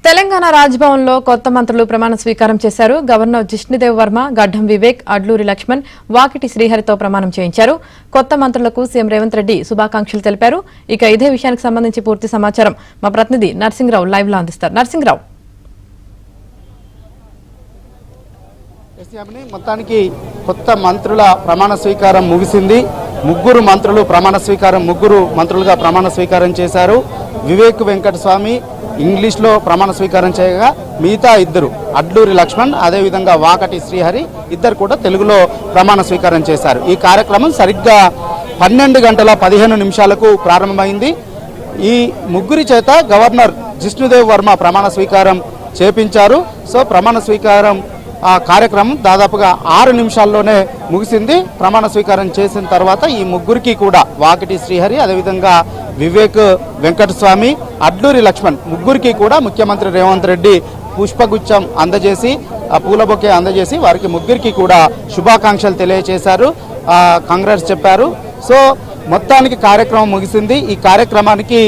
తెలంగాణ రాజ్భవన్లో కొత్త మంత్రులు ప్రమాణ స్వీకారం చేశారు. గవర్నర్ జిష్ణుదేవ్ వర్మ, గడ్డం వివేక్, అడ్లూరి లక్ష్మణ్, వాకిటి శ్రీహరితో ప్రమాణం చేయించారు. కొత్త మంత్రులకు సీఎం రేవంత్ రెడ్డి శుభాకాంక్షలు తెలిపారు. ఇక ఇదే విషయానికి సంబంధించి పూర్తి సమాచారం మా ప్రతినిధి నర్సింగ్రావు లైవ్ లో అందిస్తారు. నర్సింగ్రావు, మొత్తానికి కొత్త మంత్రుల ప్రమాణ స్వీకారం ముగిసింది. ముగ్గురు మంత్రులుగా ప్రమాణ స్వీకారం చేశారు. వివేక్ వెంకటస్వామి ఇంగ్లీష్లో ప్రమాణ స్వీకారం చేయగా మిగతా ఇద్దరు అడ్లూరి లక్ష్మణ్, అదేవిధంగా వాకటి శ్రీహరి ఇద్దరు కూడా తెలుగులో ప్రమాణ స్వీకారం చేశారు. ఈ కార్యక్రమం సరిగ్గా 12:15 ప్రారంభమైంది. ఈ ముగ్గురి చేత గవర్నర్ జిష్ణుదేవ్ వర్మ ప్రమాణ స్వీకారం చేపించారు. సో ప్రమాణ స్వీకారం కార్యక్రమం దాదాపుగా 6 నిమిషాల్లోనే ముగిసింది. ప్రమాణ స్వీకారం చేసిన తర్వాత ఈ ముగ్గురికి కూడా వాకిటి శ్రీహరి, అదేవిధంగా వివేక్ వెంకటస్వామి, అడ్లూరి లక్ష్మణ్ ముగ్గురికి కూడా ముఖ్యమంత్రి రేవంత్ రెడ్డి పుష్పగుచ్చం అందజేసి, పూల బొకే అందజేసి వారికి ముగ్గురికి కూడా శుభాకాంక్షలు తెలియజేశారు, కాంగ్రెస్ చెప్పారు. సో మొత్తానికి కార్యక్రమం ముగిసింది. ఈ కార్యక్రమానికి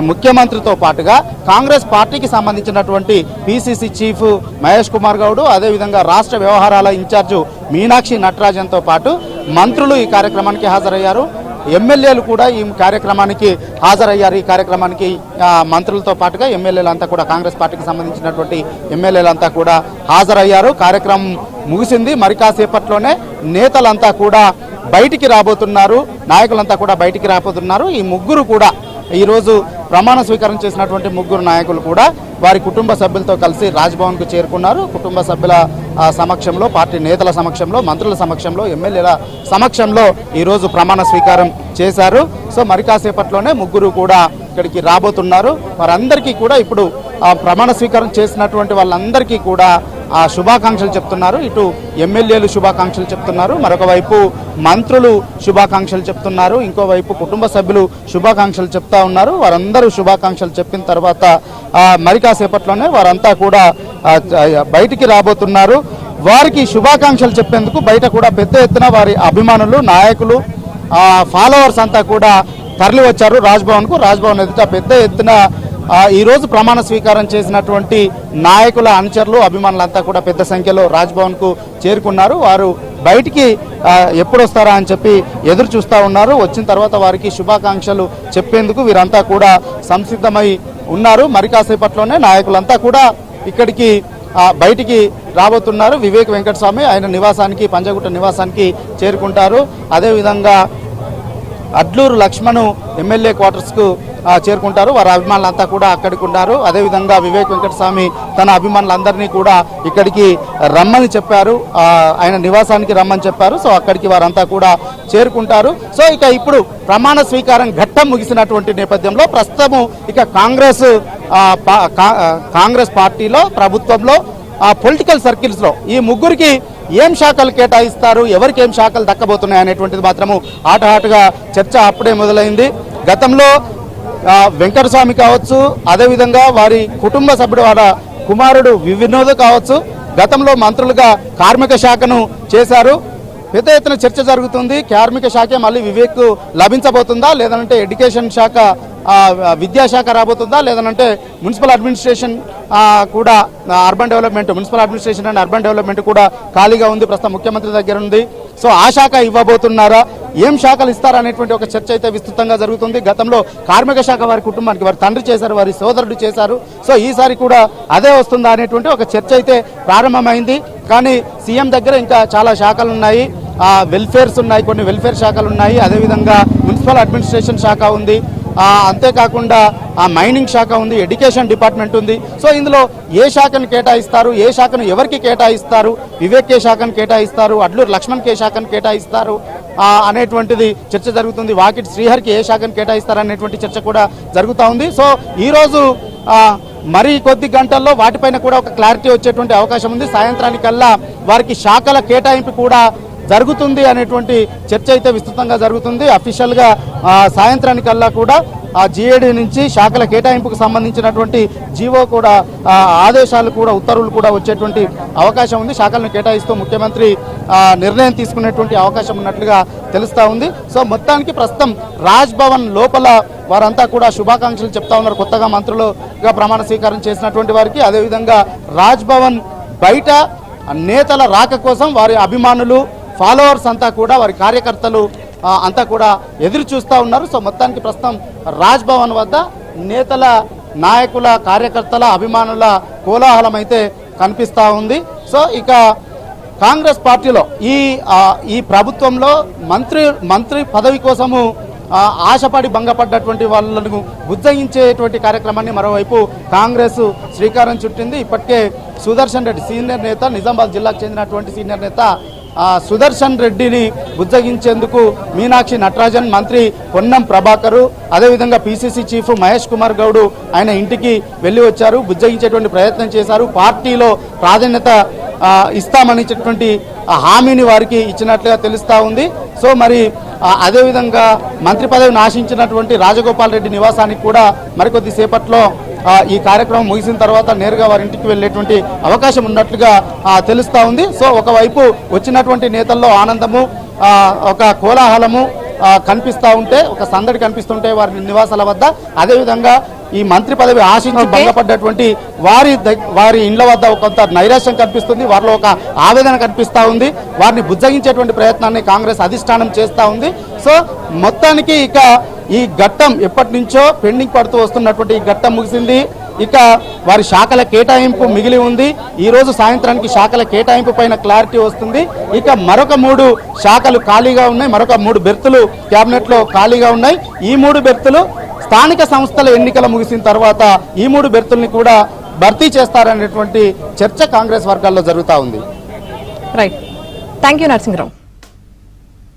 ముఖ్యమంత్రితో పాటుగా కాంగ్రెస్ పార్టీకి సంబంధించినటువంటి పిసిసి చీఫ్ మహేష్ కుమార్ గౌడ్, అదేవిధంగా రాష్ట్ర వ్యవహారాల ఇన్ఛార్జు మీనాక్షి నటరాజన్తో పాటు మంత్రులు ఈ కార్యక్రమానికి హాజరయ్యారు. ఎమ్మెల్యేలు కూడా ఈ కార్యక్రమానికి హాజరయ్యారు. ఈ కార్యక్రమానికి మంత్రులతో పాటుగా ఎమ్మెల్యేలంతా కూడా, కాంగ్రెస్ పార్టీకి సంబంధించినటువంటి ఎమ్మెల్యేలంతా కూడా హాజరయ్యారు. కార్యక్రమం ముగిసింది. మరి కాసేపట్లోనే నేతలంతా కూడా బయటికి రాబోతున్నారు, నాయకులంతా కూడా బయటికి రాబోతున్నారు. ఈ ముగ్గురు కూడా ఈరోజు ప్రమాణ స్వీకారం చేసినటువంటి ముగ్గురు నాయకులు కూడా వారి కుటుంబ సభ్యులతో కలిసి రాజ్భవన్కు చేరుకున్నారు. కుటుంబ సభ్యుల సమక్షంలో, పార్టీ నేతల సమక్షంలో, మంత్రుల సమక్షంలో, ఎమ్మెల్యేల సమక్షంలో ఈరోజు ప్రమాణ స్వీకారం చేశారు. సో మరి కాసేపట్లోనే ముగ్గురు కూడా ఇక్కడికి రాబోతున్నారు. వారందరికీ కూడా ఇప్పుడు ప్రమాణ స్వీకారం చేసినటువంటి వాళ్ళందరికీ కూడా శుభాకాంక్షలు చెప్తున్నారు. ఇటు ఎమ్మెల్యేలు శుభాకాంక్షలు చెప్తున్నారు, మరొక వైపు మంత్రులు శుభాకాంక్షలు చెప్తున్నారు, ఇంకోవైపు కుటుంబ సభ్యులు శుభాకాంక్షలు చెప్తా ఉన్నారు. వారందరూ శుభాకాంక్షలు చెప్పిన తర్వాత మరి కాసేపట్లోనే వారంతా కూడా బయటికి రాబోతున్నారు. వారికి శుభాకాంక్షలు చెప్పేందుకు బయట కూడా పెద్ద ఎత్తున వారి అభిమానులు, నాయకులు, ఫాలోవర్స్ అంతా కూడా తరలి వచ్చారు రాజ్భవన్కు. రాజ్భవన్ ఎదుట పెద్ద ఎత్తున ఈరోజు ప్రమాణ స్వీకారం చేసినటువంటి నాయకుల అనుచరులు, అభిమానులంతా కూడా పెద్ద సంఖ్యలో రాజ్భవన్కు చేరుకున్నారు. వారు బయటికి ఎప్పుడు వస్తారా అని చెప్పి ఎదురు చూస్తూ ఉన్నారు. వచ్చిన తర్వాత వారికి శుభాకాంక్షలు చెప్పేందుకు వీరంతా కూడా సంసిద్ధమై ఉన్నారు. మరి కాసేపట్లోనే నాయకులంతా కూడా ఇక్కడికి బయటికి రాబోతున్నారు. వివేక్ వెంకటస్వామి ఆయన నివాసానికి, పంజాగుట్ట నివాసానికి చేరుకుంటారు. అదేవిధంగా అడ్లూరు లక్ష్మణ్ ఎమ్మెల్యే క్వార్టర్స్కు చేరుకుంటారు. వారి అభిమానులంతా కూడా అక్కడికి ఉన్నారు. అదేవిధంగా వివేక్ వెంకటస్వామి తన అభిమానులందరినీ కూడా ఇక్కడికి రమ్మని చెప్పారు, ఆయన నివాసానికి రమ్మని చెప్పారు. సో అక్కడికి వారంతా కూడా చేరుకుంటారు. సో ఇక ఇప్పుడు ప్రమాణ స్వీకారం ఘట్టం ముగిసినటువంటి నేపథ్యంలో ప్రస్తుతము ఇక కాంగ్రెస్ పార్టీలో, ప్రభుత్వంలో, పొలిటికల్ సర్కిల్స్లో ఈ ముగ్గురికి ఏం శాఖలు కేటాయిస్తారు, ఎవరికి ఏం శాఖలు దక్కబోతున్నాయి అనేటువంటిది మాత్రము ఆటహాటుగా చర్చ అప్పుడే మొదలైంది. గతంలో వెంకటస్వామి కావచ్చు, అదేవిధంగా వారి కుటుంబ సభ్యుడు వాళ్ళ కుమారుడు వినోద్ కావచ్చు, గతంలో మంత్రులుగా కార్మిక శాఖను చేశారు. పెద్ద ఎత్తున చర్చ జరుగుతుంది. కార్మిక శాఖే మళ్ళీ వివేక్ లభించబోతుందా, లేదంటే ఎడ్యుకేషన్ శాఖ, విద్యాశాఖ రాబోతుందా, లేదనంటే మున్సిపల్ అడ్మినిస్ట్రేషన్ కూడా, urban development, municipal administration and urban development కూడా ఖాళీగా ఉంది, ప్రస్తుతం ముఖ్యమంత్రి దగ్గర ఉంది. సో ఆ శాఖ ఇవ్వబోతున్నారా, ఏం శాఖలు ఇస్తారా అనేటువంటి ఒక చర్చ అయితే విస్తృతంగా జరుగుతుంది. గతంలో కార్మిక శాఖ వారి కుటుంబానికి వారి తండ్రి చేశారు, వారి సోదరుడు చేశారు. సో ఈసారి కూడా అదే వస్తుందా అనేటువంటి ఒక చర్చ అయితే ప్రారంభమైంది. కానీ సీఎం దగ్గర ఇంకా చాలా శాఖలు ఉన్నాయి, వెల్ఫేర్స్ ఉన్నాయి, కొన్ని వెల్ఫేర్ శాఖలు ఉన్నాయి, అదేవిధంగా మున్సిపల్ అడ్మినిస్ట్రేషన్ శాఖ ఉంది, అంతేకాకుండా మైనింగ్ శాఖ ఉంది, ఎడ్యుకేషన్ డిపార్ట్మెంట్ ఉంది. సో ఇందులో ఏ శాఖను కేటాయిస్తారు, ఏ శాఖను ఎవరికి కేటాయిస్తారు, వివేక్ ఏ శాఖను కేటాయిస్తారు, అడ్లూరు లక్ష్మణ్కి ఏ శాఖను కేటాయిస్తారు అనేటువంటిది చర్చ జరుగుతుంది. వాకిటి శ్రీహరికి ఏ శాఖను కేటాయిస్తారు అనేటువంటి చర్చ కూడా జరుగుతూ ఉంది. సో ఈరోజు మరి కొద్ది గంటల్లో వాటిపైన కూడా ఒక క్లారిటీ వచ్చేటువంటి అవకాశం ఉంది. సాయంత్రానికల్లా వారికి శాఖల కేటాయింపు కూడా జరుగుతుంది అనేటువంటి చర్చ అయితే విస్తృతంగా జరుగుతుంది. అఫీషియల్గా సాయంత్రానికల్లా కూడా ఆ జిఏడి నుంచి శాఖల కేటాయింపుకు సంబంధించినటువంటి జీవో కూడా ఆదేశాలు కూడా ఉత్తర్వులు కూడా వచ్చేటువంటి అవకాశం ఉంది. శాఖలను కేటాయిస్తూ ముఖ్యమంత్రి నిర్ణయం తీసుకునేటువంటి అవకాశం ఉన్నట్లుగా తెలుస్తూ ఉంది. సో మొత్తానికి ప్రస్తుతం రాజ్ భవన్ లోపల వారంతా కూడా శుభాకాంక్షలు చెప్తా ఉన్నారు, కొత్తగా మంత్రులుగా ప్రమాణ స్వీకారం చేసినటువంటి వారికి. అదేవిధంగా రాజ్ భవన్ బయట నేతల రాక కోసం వారి అభిమానులు, ఫాలోవర్స్ అంతా కూడా, వారి కార్యకర్తలు అంతా కూడా ఎదురు చూస్తూ ఉన్నారు. సో మొత్తానికి ప్రస్తుతం రాజ్ భవన్ వద్ద నేతల, నాయకుల, కార్యకర్తల, అభిమానుల కోలాహలం అయితే కనిపిస్తూ ఉంది. సో ఇక కాంగ్రెస్ పార్టీలో ఈ ప్రభుత్వంలో మంత్రి పదవి కోసము ఆశపడి భంగపడ్డటువంటి వాళ్ళను బుజ్జగించేటువంటి కార్యక్రమాన్ని మరోవైపు కాంగ్రెస్ శ్రీకారం చుట్టింది. ఇప్పటికే సుదర్శన్ రెడ్డి సీనియర్ నేత, నిజామాబాద్ జిల్లాకు చెందినటువంటి సీనియర్ నేత సుదర్శన్ రెడ్డిని బుజ్జగించేందుకు మీనాక్షి నటరాజన్, మంత్రి పొన్నం ప్రభాకరు, అదేవిధంగా పిసిసి చీఫ్ మహేష్ కుమార్ గౌడ్ ఆయన ఇంటికి వెళ్ళి వచ్చారు, బుజ్జగించేటువంటి ప్రయత్నం చేశారు. పార్టీలో ప్రాధాన్యత ఇస్తామనిచ్చేటువంటి హామీని వారికి ఇచ్చినట్లుగా తెలుస్తూ ఉంది. సో మరి అదేవిధంగా మంత్రి పదవిని ఆశించినటువంటి రాజగోపాల్ రెడ్డి నివాసానికి కూడా మరికొద్ది సేపట్లో ఈ కార్యక్రమం ముగిసిన తర్వాత నేరుగా వారి ఇంటికి వెళ్ళేటువంటి అవకాశం ఉన్నట్లుగా తెలుస్తూ ఉంది. సో ఒకవైపు వచ్చినటువంటి నేతల్లో ఆనందము, ఒక కోలాహలము కనిపిస్తూ ఉంటే, ఒక సందడి కనిపిస్తుంటే వారి నివాసాల వద్ద, అదేవిధంగా ఈ మంత్రి పదవి ఆశించి భంగపడ్డటువంటి వారి ఇండ్ల వద్ద కొంత నైరాశ్యం కనిపిస్తుంది, వారిలో ఒక ఆవేదన కనిపిస్తూ ఉంది. వారిని బుజ్జగించేటువంటి ప్రయత్నాన్ని కాంగ్రెస్ అధిష్టానం చేస్తూ ఉంది. సో మొత్తానికి ఇక ఈ ఘట్టం ఎప్పటి నుంచో పెండింగ్ పడుతూ వస్తున్నటువంటి ఈ ఘట్టం ముగిసింది. ఇక వారి శాఖల కేటాయింపు మిగిలి ఉంది. ఈ రోజు సాయంత్రానికి శాఖల కేటాయింపు పైన క్లారిటీ వస్తుంది. ఇక మరొక 3 శాఖలు ఖాళీగా ఉన్నాయి, మరొక 3 బెర్తులు క్యాబినెట్లో ఖాళీగా ఉన్నాయి. ఈ 3 బెర్తులు స్థానిక సంస్థల ఎన్నికల ముగిసిన తర్వాత ఈ 3 బెర్తుల్ని కూడా భర్తీ చేస్తారనేటువంటి చర్చ కాంగ్రెస్ వర్గాల్లో జరుగుతూ ఉంది. Right, thank you Narasimharao.